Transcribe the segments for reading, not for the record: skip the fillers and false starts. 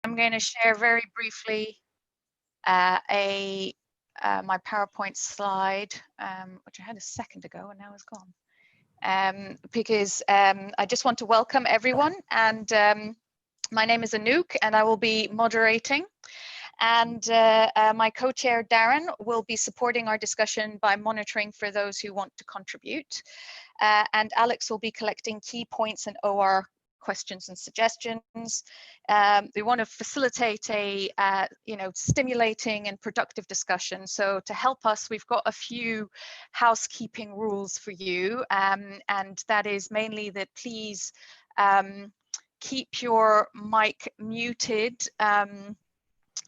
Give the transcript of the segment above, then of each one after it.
I'm going to share very briefly my PowerPoint slide, which I had a second ago and now it's gone, because I just want to welcome everyone. And my name is Anouk and I will be moderating. And my co-chair Darren will be supporting our discussion by monitoring for those who want to contribute. And Alex will be collecting key points and OR questions and suggestions. We want to facilitate a stimulating and productive discussion. So to help us, we've got a few housekeeping rules for you, and that is mainly that please keep your mic muted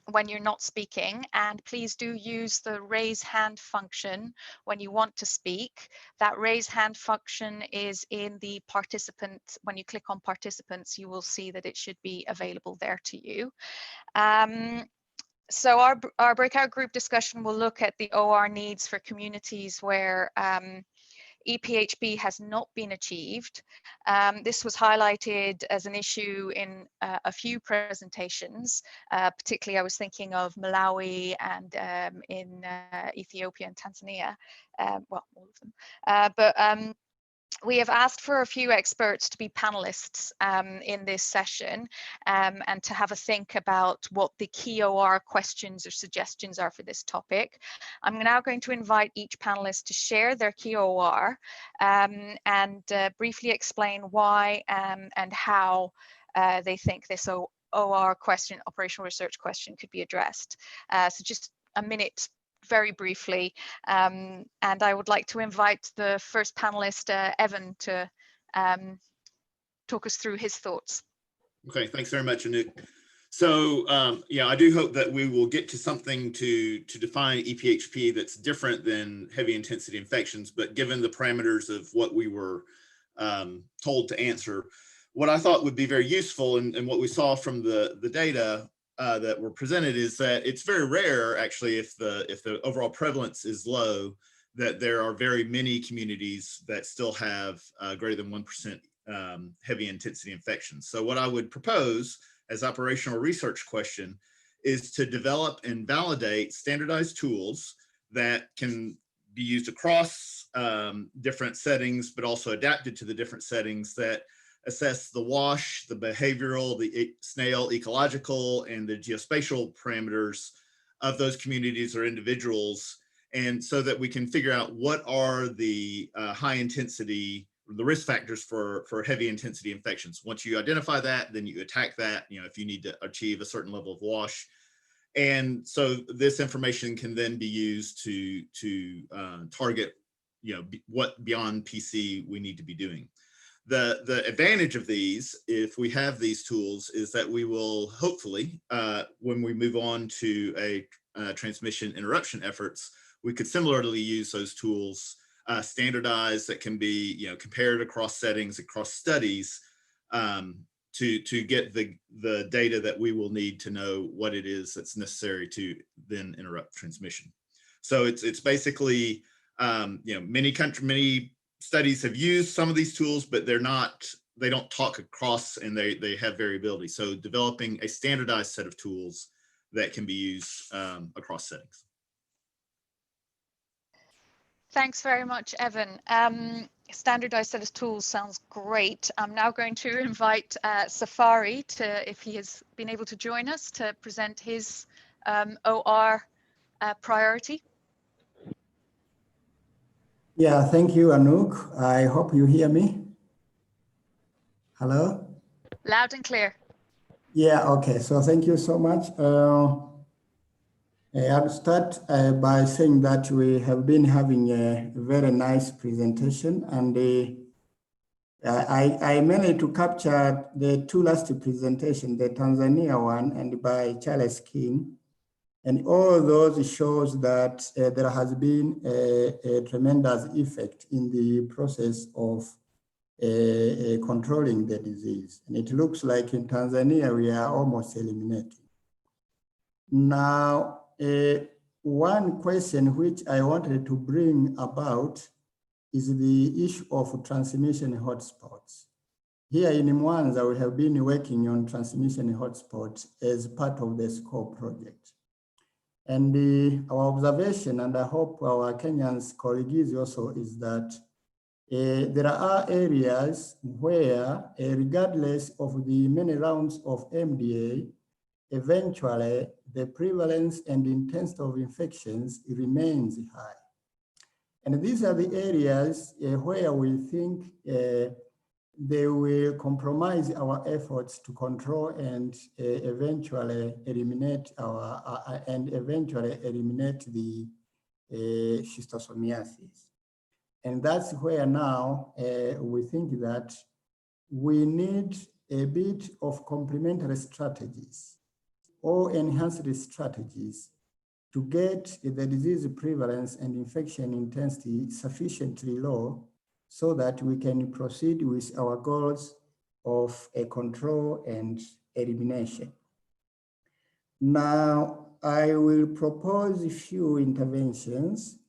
when you're not speaking, and please do use the raise hand function when you want to speak. That raise hand function is in the participants. When you click on participants, you will see that it should be available there to you. So our breakout group discussion will look at the OR needs for communities where EPHP has not been achieved. This was highlighted as an issue in a few presentations, particularly I was thinking of Malawi and in Ethiopia and Tanzania, well, all of them. But we have asked for a few experts to be panelists in this session and to have a think about what the key OR questions or suggestions are for this topic. I'm now going to invite each panelist to share their key OR and briefly explain why and how they think this OR question, operational research question, could be addressed. So just a minute very briefly, and I would like to invite the first panelist, Evan, to talk us through his thoughts. Okay, thanks very much, Anouk. So yeah, I do hope that we will get to something to define EPHP that's different than heavy intensity infections, but given the parameters of what we were told to answer, what I thought would be very useful and what we saw from the data that were presented is that it's very rare, actually, if the overall prevalence is low, that there are very many communities that still have greater than 1% heavy intensity infections. So what I would propose as operational research question is to develop and validate standardized tools that can be used across different settings, but also adapted to the different settings that assess the WASH, the behavioral, the snail ecological, and the geospatial parameters of those communities or individuals, and so that we can figure out what are the high intensity, the risk factors for heavy intensity infections. Once you identify that, then you attack that, if you need to achieve a certain level of WASH. And so this information can then be used to target, what beyond PC we need to be doing. The advantage of these, if we have these tools, is that we will hopefully, when we move on to a transmission interruption efforts, we could similarly use those tools standardized that can be compared across settings, across studies, to get the data that we will need to know what it is that's necessary to then interrupt transmission. So it's basically many studies have used some of these tools, but they don't talk across, and they have variability. So developing a standardized set of tools that can be used across settings. Thanks very much, Evan. Standardized set of tools sounds great. I'm now going to invite Safari if he has been able to join us, to present his OR priority. Yeah, thank you, Anouk. I hope you hear me. Hello? Loud and clear. Yeah, okay. So thank you so much. I'll start by saying that we have been having a very nice presentation, and I managed to capture the two last presentations, the Tanzania one and by Charles King. And all those shows that there has been a tremendous effect in the process of controlling the disease. And it looks like in Tanzania, we are almost eliminating. Now, one question which I wanted to bring about is the issue of transmission hotspots. Here in Mwanza, we have been working on transmission hotspots as part of the COR project. And our observation, and I hope our Kenyans colleagues also, is that there are areas where, regardless of the many rounds of MDA, eventually the prevalence and intensity of infections remains high. And these are the areas where we think they will compromise our efforts to control and eventually eliminate the schistosomiasis. And that's where now we think that we need a bit of complementary strategies or enhanced strategies to get the disease prevalence and infection intensity sufficiently low so that we can proceed with our goals of a control and elimination. Now, I will propose a few interventions,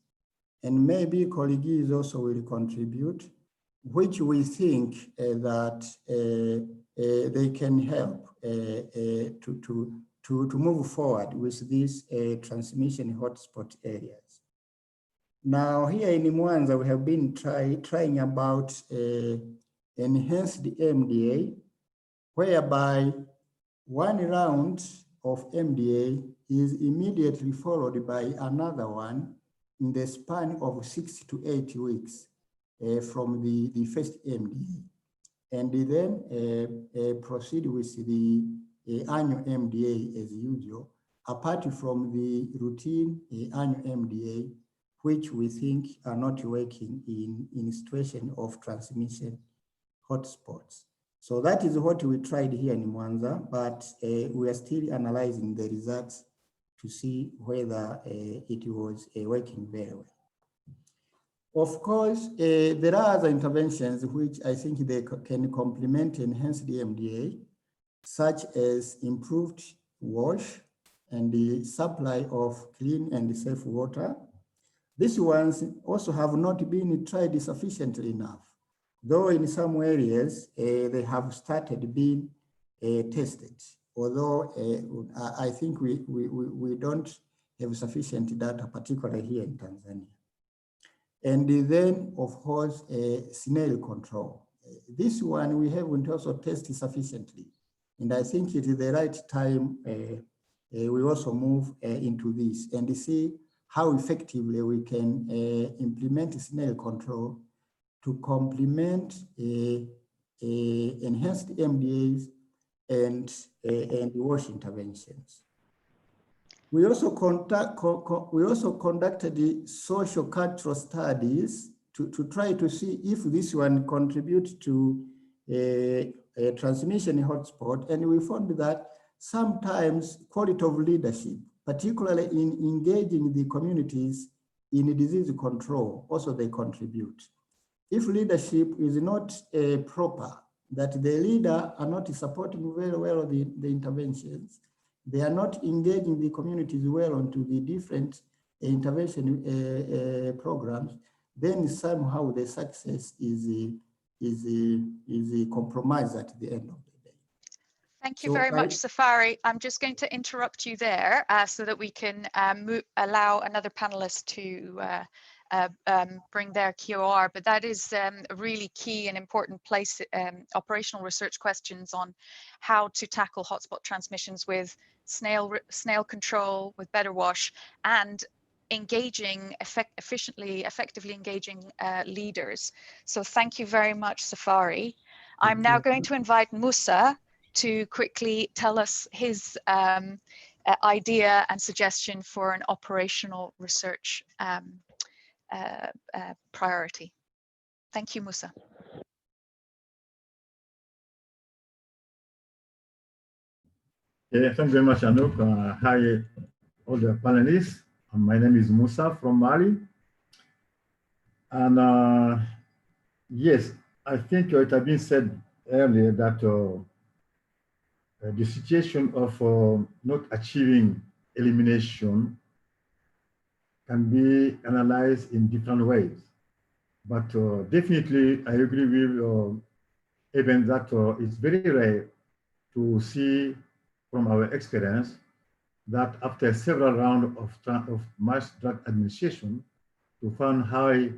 and maybe colleagues also will contribute, which we think that they can help to move forward with these transmission hotspot areas. Now, here in Mwanza, we have been trying about enhanced MDA, whereby one round of MDA is immediately followed by another one in the span of 6 to 8 weeks from the first MDA. And then proceed with the annual MDA as usual, apart from the routine annual MDA, which we think are not working in situation of transmission hotspots. So that is what we tried here in Mwanza, but we are still analyzing the results to see whether it was working very well. Of course, there are other interventions which I think they can complement enhanced MDA, such as improved wash and the supply of clean and safe water. These ones also have not been tried sufficiently enough, though in some areas they have started being tested, although I think we don't have sufficient data, particularly here in Tanzania. And then, of course, snail control. This one we haven't also tested sufficiently, and I think it is the right time we also move into this and see how effectively we can implement snail control to complement enhanced MDAs and wash interventions. We also conducted the social cultural studies to try to see if this one contributes to a transmission hotspot, and we found that sometimes quality of leadership, particularly in engaging the communities in disease control, also they contribute. If leadership is not proper, that the leader are not supporting very well the interventions, they are not engaging the communities well onto the different intervention programs, then somehow the success is compromised at the end of the day. Thank you very much, Safari. I'm just going to interrupt you there so that we can allow another panelist to bring their COR, but that is a really key and important place, operational research questions on how to tackle hotspot transmissions with snail control, with better wash, and engaging effectively engaging leaders. So thank you very much, Safari. I'm now going to invite Musa to quickly tell us his idea and suggestion for an operational research priority. Thank you, Musa. Yeah, thank you very much, Anouk. Hi, all the panelists. My name is Musa from Mali. And yes, I think it has been said earlier that the situation of not achieving elimination can be analyzed in different ways. But definitely, I agree with even that it's very rare to see from our experience that after several rounds of mass drug administration, to find high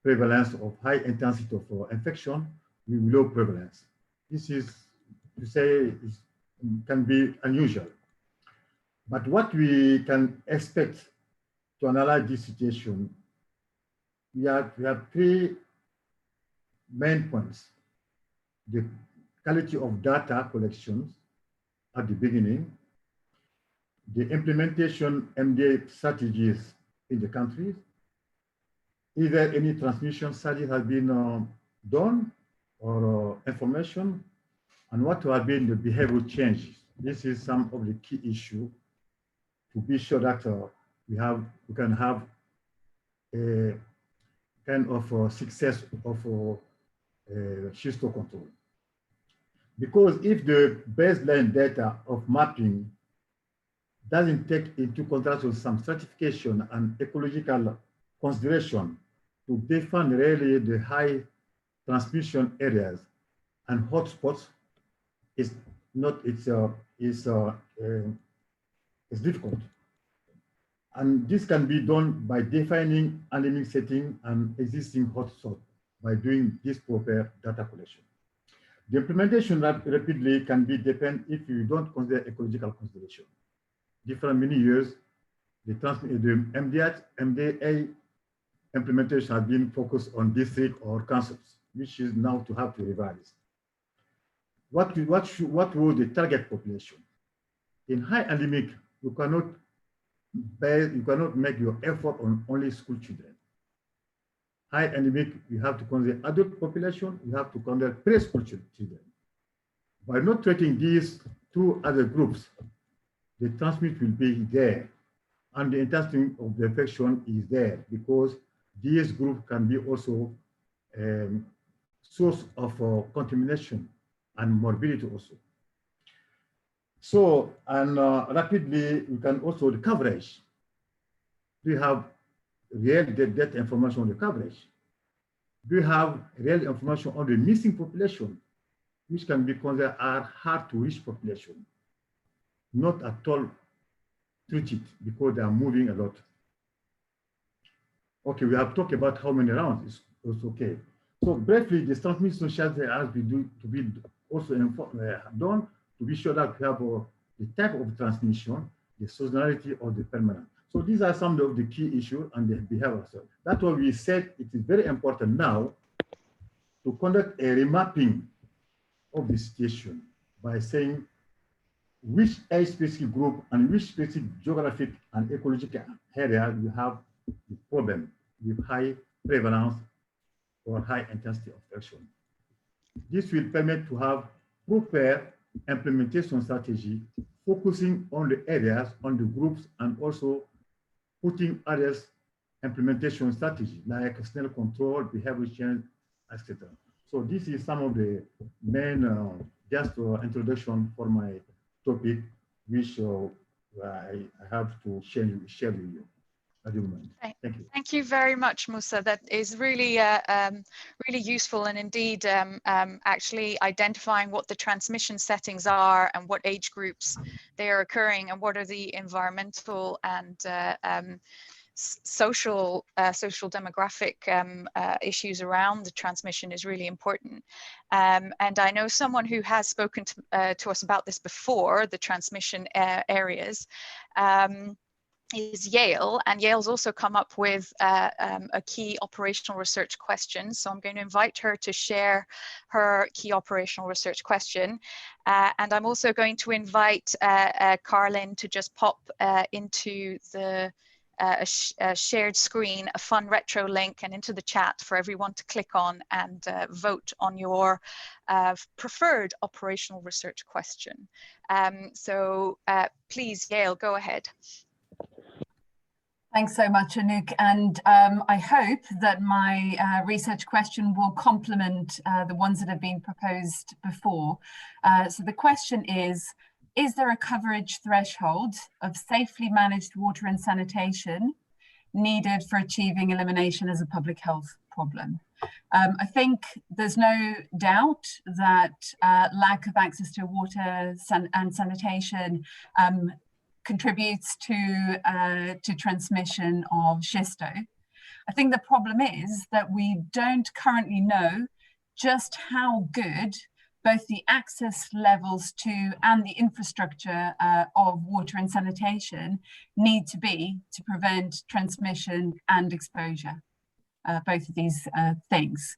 prevalence of high intensity of infection with low prevalence. This is, to say, can be unusual. But what we can expect to analyze this situation, we have three main points. The quality of data collections at the beginning, the implementation MDA strategies in the countries, either any transmission study has been done or information, and what have been the behavioral changes. This is some of the key issues to be sure that we can have a kind of success of schisto control. Because if the baseline data of mapping doesn't take into consideration some stratification and ecological consideration to define really the high transmission areas and hotspots, it's difficult. And this can be done by defining endemic setting and existing hotspot by doing this proper data collection. The implementation rapidly can be depend if you don't consider ecological consideration. Different many years, the MDA implementation has been focused on district or councils, which is now to have to revise. What was the target population? In high endemic, you cannot make your effort on only school children. High endemic, you have to consider adult population, you have to consider preschool children. By not treating these two other groups, the transmission will be there, and the intensity of the infection is there, because these groups can be also source of contamination and morbidity also. So, and rapidly, we can also the coverage. We have real data information on the coverage. We have real information on the missing population, which can be considered are hard to reach population, not at all treated because they are moving a lot. Okay, we have talked about how many rounds. It's okay. So briefly, the transmission strategy has been to be also done to be sure that we have the type of transmission, the seasonality, or the permanent. So these are some of the key issues and the behavior. So that's why we said it is very important now to conduct a remapping of the situation by saying which age specific group and which specific geographic and ecological area you have the problem with high prevalence or high intensity of infection. This will permit to have proper implementation strategy, focusing on the areas, on the groups, and also putting others implementation strategy like external control, behavior change, etc. So this is some of the main introduction for my topic, which I have to share with you at the moment. Thank you. Thank you very much, Musa. That is really, really useful, and indeed, actually identifying what the transmission settings are and what age groups they are occurring, and what are the environmental and social demographic issues around the transmission is really important. And I know someone who has spoken to us about this before, the transmission areas. Is Yale, and Yale's also come up with a key operational research question. So I'm going to invite her to share her key operational research question. And I'm also going to invite Carlin to just pop into the shared screen, a fun retro link, and into the chat for everyone to click on and vote on your preferred operational research question. So please, Yale, go ahead. Thanks so much, Anouk. And I hope that my research question will complement the ones that have been proposed before. So the question is there a coverage threshold of safely managed water and sanitation needed for achieving elimination as a public health problem? I think there's no doubt that lack of access to water and sanitation contributes to transmission of schisto. I think the problem is that we don't currently know just how good both the access levels to and the infrastructure of water and sanitation need to be to prevent transmission and exposure, both of these things.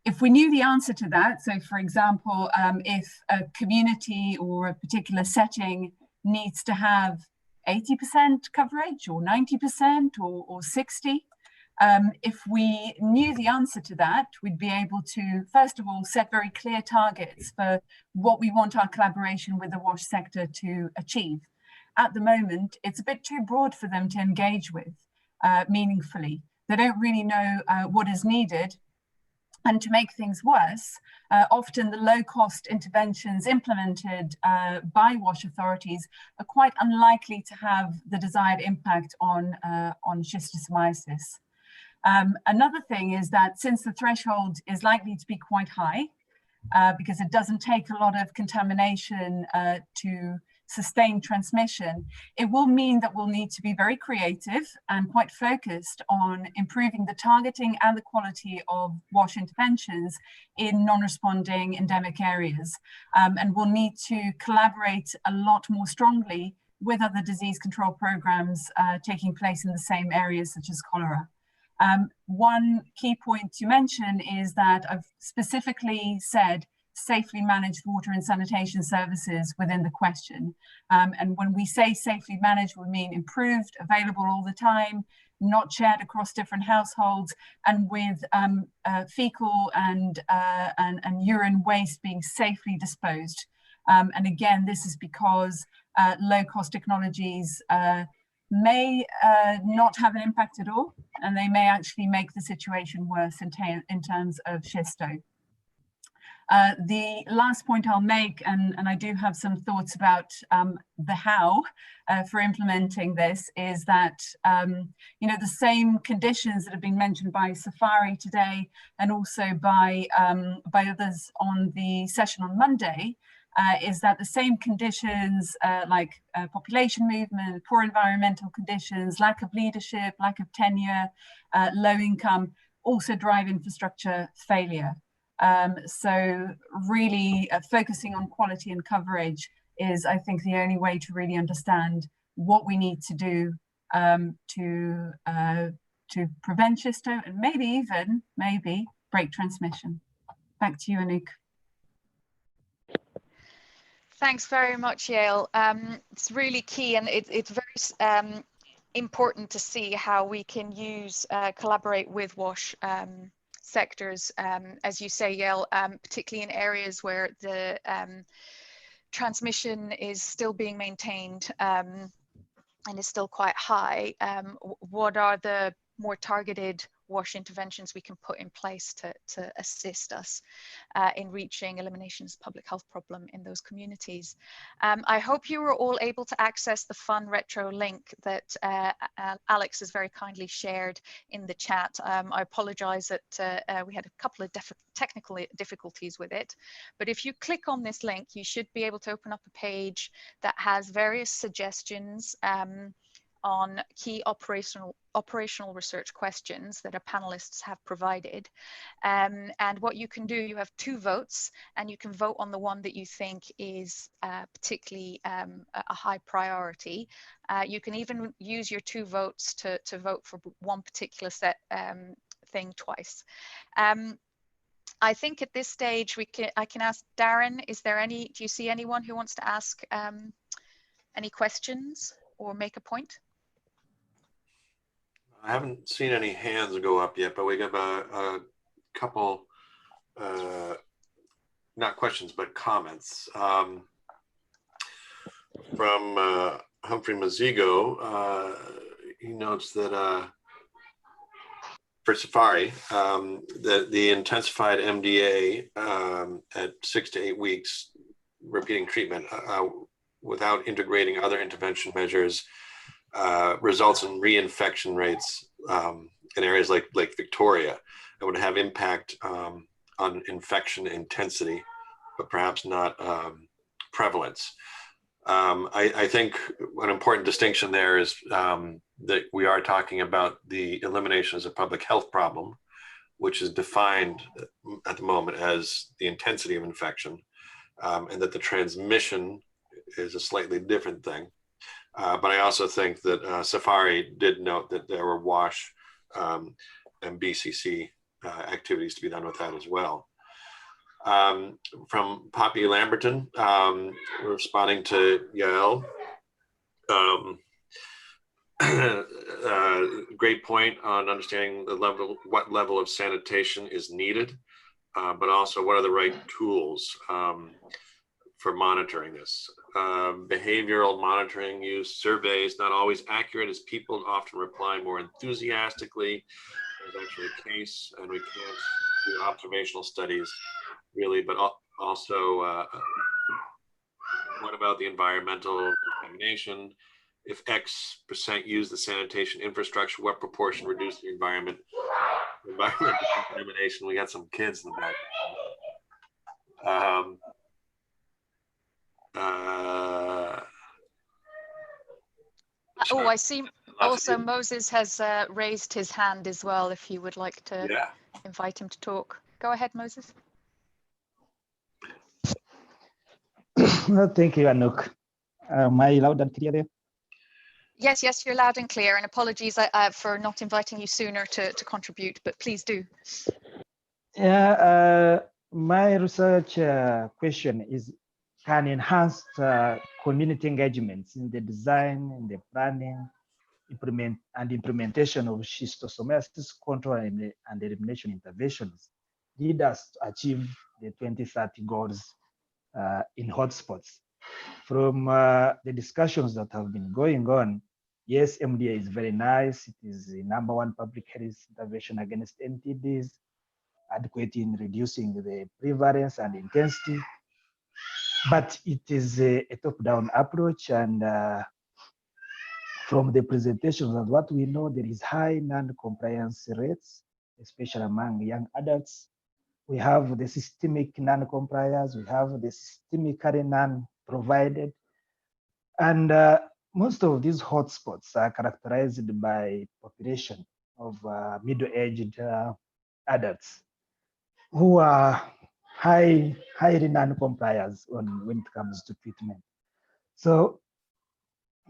If we knew the answer to that, so for example, if a community or a particular setting needs to have 80% coverage or 90% or 60%, if we knew the answer to that, we'd be able to, first of all, set very clear targets for what we want our collaboration with the WASH sector to achieve. At the moment, it's a bit too broad for them to engage with meaningfully. They don't really know what is needed. And to make things worse, often the low-cost interventions implemented by WASH authorities are quite unlikely to have the desired impact on schistosomiasis. Another thing is that since the threshold is likely to be quite high, because it doesn't take a lot of contamination to sustain transmission, it will mean that we'll need to be very creative and quite focused on improving the targeting and the quality of WASH interventions in non-responding endemic areas. And we'll need to collaborate a lot more strongly with other disease control programs taking place in the same areas, such as cholera. One key point to mention is that I've specifically said safely managed water and sanitation services within the question. And when we say safely managed, we mean improved, available all the time, not shared across different households, and with fecal and urine waste being safely disposed. And again, this is because low-cost technologies may not have an impact at all, and they may actually make the situation worse in terms of schisto. The last point I'll make, and I do have some thoughts about the how for implementing this, is that you know, the same conditions that have been mentioned by Safari today and also by others on the session on Monday, is that the same conditions like population movement, poor environmental conditions, lack of leadership, lack of tenure, low income, also drive infrastructure failure. So really focusing on quality and coverage is, I think, the only way to really understand what we need to do to prevent schisto and maybe even break transmission. Back to you, Anouk. Thanks very much, Yael. It's really key, and it's very important to see how we can use collaborate with WASH sectors, as you say, Yael, particularly in areas where the transmission is still being maintained and is still quite high. What are the more targeted WASH interventions we can put in place to assist us in reaching elimination as a public health problem in those communities. I hope you were all able to access the fun retro link that Alex has very kindly shared in the chat. I apologize that we had a couple of technical difficulties with it, but if you click on this link, you should be able to open up a page that has various suggestions on key operational research questions that our panelists have provided. And what you can do, you have 2 votes, and you can vote on the one that you think is particularly a high priority. You can even use your 2 votes to vote for one particular thing twice. I think at this stage I can ask Darren, do you see anyone who wants to ask any questions or make a point? I haven't seen any hands go up yet, but we have a couple, not questions, but comments. From Humphrey Mazigo, he notes that for Safari, the intensified MDA at 6 to 8 weeks, repeating treatment without integrating other intervention measures results in reinfection rates in areas like Victoria, it would have impact on infection intensity, but perhaps not prevalence. I think an important distinction there is that we are talking about the elimination as a public health problem, which is defined at the moment as the intensity of infection, and that the transmission is a slightly different thing. But I also think that Safari did note that there were WASH and BCC activities to be done with that as well. From Poppy Lamberton, responding to Yael. Great point on understanding the level, what level of sanitation is needed, but also what are the right tools for monitoring this. Behavioral monitoring use surveys, not always accurate as people often reply more enthusiastically. There's actually a case, and we can't do observational studies really, but also what about the environmental contamination? If X% use the sanitation infrastructure, what proportion reduce the environmental contamination? We got some kids in the back. Oh, I see. Also, Moses has raised his hand as well, if you would like to invite him to talk. Go ahead, Moses. Thank you, Anouk. Am I loud and clear there? Yes, yes, you're loud and clear. And apologies for not inviting you sooner to contribute, but please do. Yeah, my research question is, can enhanced community engagements in the design, in the planning, implementation of schistosomiasis control and elimination interventions lead us to achieve the 2030 goals in hotspots? From the discussions that have been going on, yes, MDA is very nice. It is the #1 public health intervention against NTDs, adequate in reducing the prevalence and intensity, but it is a top-down approach. And from the presentations and what we know, there is high non-compliance rates, especially among young adults. We have the systemic non-compliance, we have the systemically non-provided, and most of these hotspots are characterized by population of middle-aged adults who are highly non-compliance when it comes to treatment. So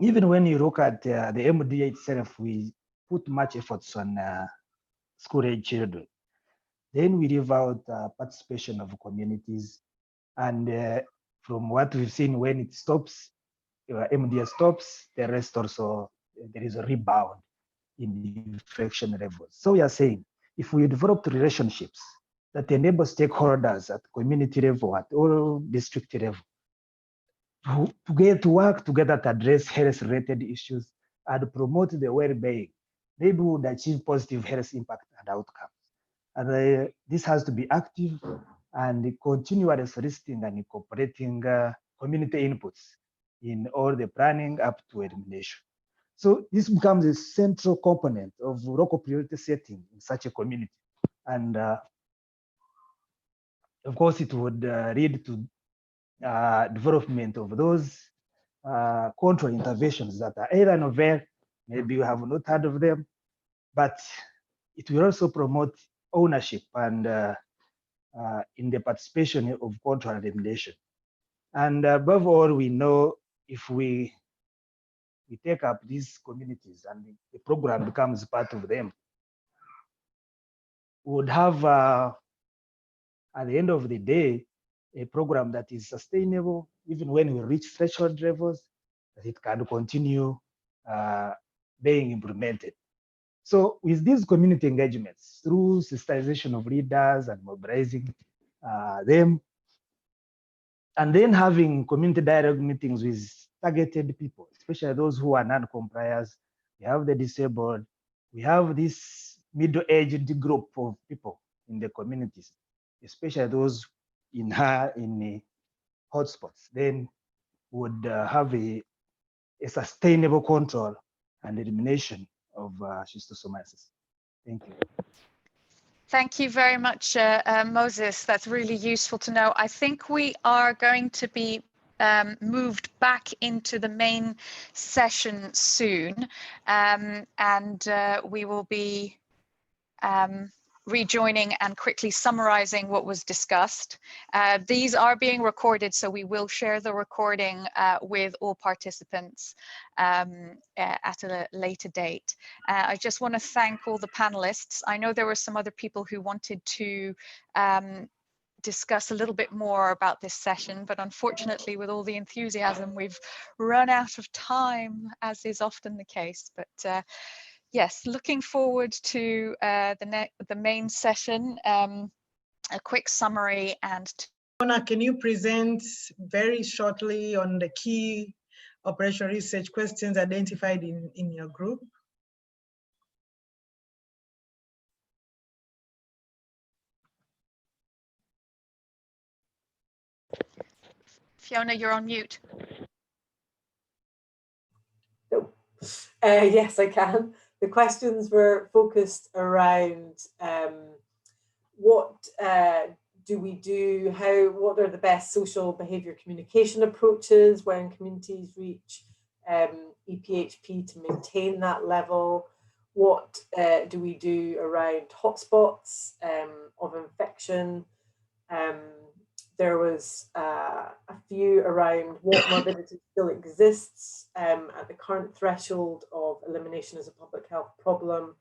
even when you look at the MDA itself, we put much efforts on school-age children. Then we leave out participation of communities. And from what we've seen, when it stops, MDA stops, the rest also, there is a rebound in the infection levels. So we are saying, if we develop relationships that enable stakeholders at community level, at all district level, to work together to address health-related issues and promote the well-being, they would achieve positive health impact and outcomes. And this has to be active and continually soliciting and incorporating community inputs in all the planning up to elimination. So this becomes a central component of local priority setting in such a community. And of course, it would lead to development of those control interventions that are either novel, maybe you have not heard of them, but it will also promote ownership and in the participation of control and elimination. And above all, we know if we take up these communities and the program becomes part of them, we would have, at the end of the day, a program that is sustainable, even when we reach threshold levels, that it can continue being implemented. So with these community engagements, through sensitization of leaders and mobilizing them, and then having community dialogue meetings with targeted people, especially those who are non-compliers, we have the disabled, we have this middle-aged group of people in the communities, especially those in the hotspots, then would have a sustainable control and elimination of schistosomiasis. Thank you. Thank you very much, Moses. That's really useful to know. I think we are going to be moved back into the main session soon, and we will be rejoining and quickly summarizing what was discussed. These are being recorded, so we will share the recording with all participants at a later date. I just want to thank all the panelists. I know there were some other people who wanted to discuss a little bit more about this session, but unfortunately with all the enthusiasm we've run out of time, as is often the case. But yes, looking forward to the main session, a quick summary and... Can you present very shortly on the key operational research questions identified in your group? Fiona, you're on mute. Yes, I can. The questions were focused around what do we do, what are the best social behaviour communication approaches when communities reach EPHP to maintain that level? What do we do around hotspots of infection? There was a few around what morbidity still exists at the current threshold of elimination as a public health problem,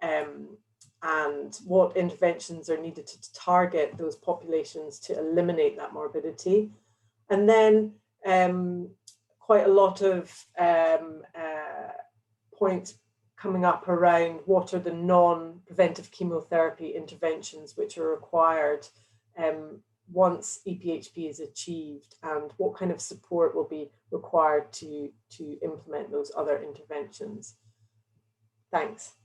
and what interventions are needed to target those populations to eliminate that morbidity. And then quite a lot of points coming up around what are the non-preventive chemotherapy interventions which are required once EPHP is achieved, and what kind of support will be required to implement those other interventions. Thanks.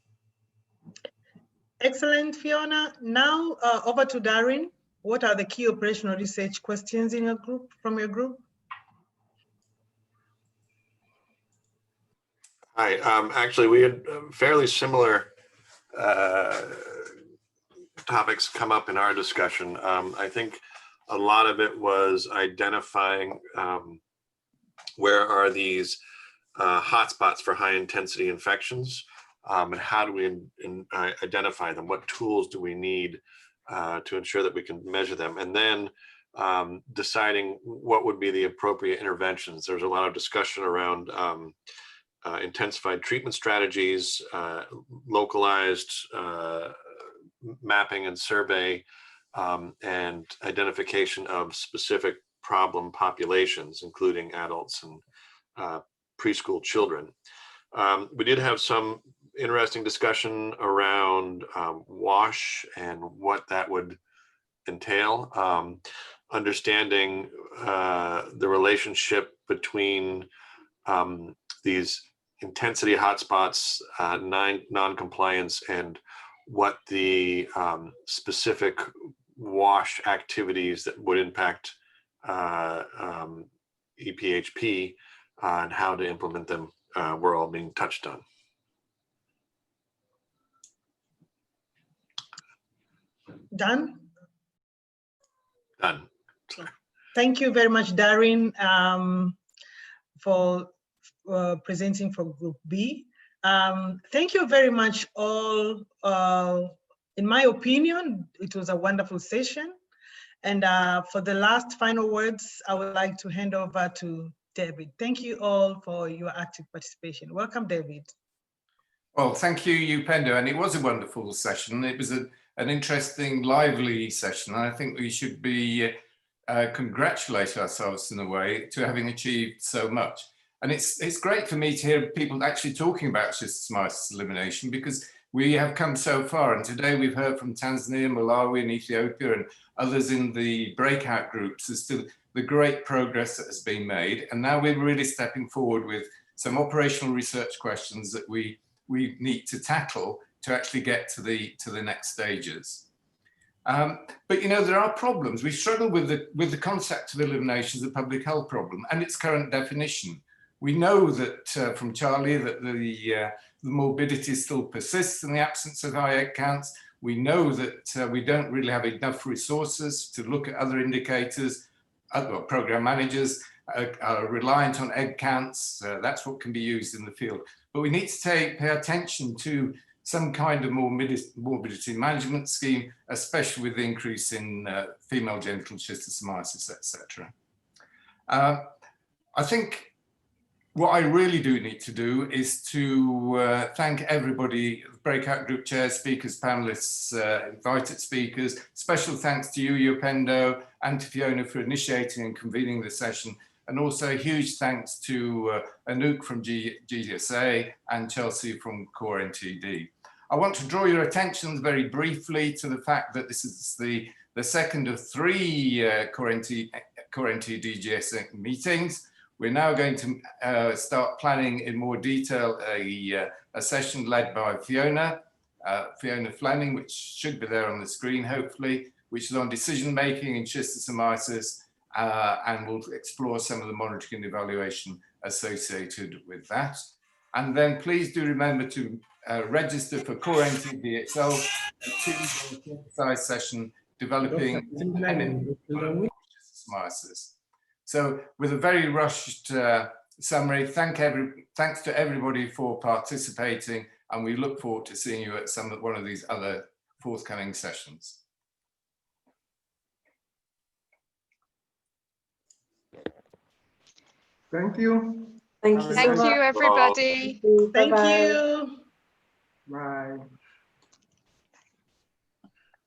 Excellent, Fiona. Now over to Darren. What are the key operational research questions in your group, from your group? Hi, actually we had fairly similar topics come up in our discussion. I think a lot of it was identifying where are these hotspots for high intensity infections, and how do we identify them? What tools do we need to ensure that we can measure them? And then deciding what would be the appropriate interventions. There's a lot of discussion around intensified treatment strategies, localized mapping and survey, and identification of specific problem populations, including adults and preschool children. We did have some interesting discussion around WASH and what that would entail, understanding the relationship between these intensity hotspots, non-compliance, and what the specific WASH activities that would impact EPHP and how to implement them were all being touched on. Done? Done. Sorry. Thank you very much, Darren, for presenting for Group B. Thank you very much all. In my opinion, it was a wonderful session. And for the last final words, I would like to hand over to David. Thank you all for your active participation. Welcome, David. Well, thank you, Upendo, and it was a wonderful session. It was an interesting, lively session. I think we should be congratulate ourselves in a way to having achieved so much. And it's great for me to hear people actually talking about schistosomiasis elimination, because we have come so far. And today we've heard from Tanzania, Malawi, and Ethiopia, and others in the breakout groups as to the great progress that has been made. And now we're really stepping forward with some operational research questions that we need to tackle to actually get to the next stages. But you know, there are problems. We struggle with the concept of elimination as a public health problem and its current definition. We know that from Charlie that the morbidity still persists in the absence of high egg counts. We know that we don't really have enough resources to look at other indicators. Other program managers are reliant on egg counts. That's what can be used in the field. But we need to pay attention to some kind of morbidity management scheme, especially with the increase in female genital schistosomiasis, etc. I think what I really do need to do is to thank everybody, breakout group chairs, speakers, panelists, invited speakers. Special thanks to you, Upendo, and to Fiona for initiating and convening the session. And also a huge thanks to Anouk from GSA and Chelsea from COR NTD. I want to draw your attention very briefly to the fact that this is the second of 3 COR NTD GSA meetings. We're now going to start planning in more detail a session led by Fiona Fleming, which should be there on the screen, hopefully, which is on decision-making in schistosomiasis, and we'll explore some of the monitoring and evaluation associated with that. And then please do remember to register for COR NTD itself, a 2-day exercise session developing schistosomiasis. So with a very rushed summary, thanks to everybody for participating, and we look forward to seeing you at one of these other forthcoming sessions. Thank you. Thank you. Thank you, everybody. Thank you. Bye.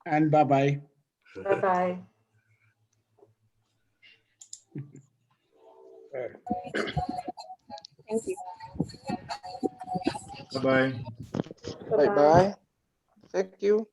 And bye-bye. Bye-bye. Thank you. Bye-bye. Bye-bye. Thank you.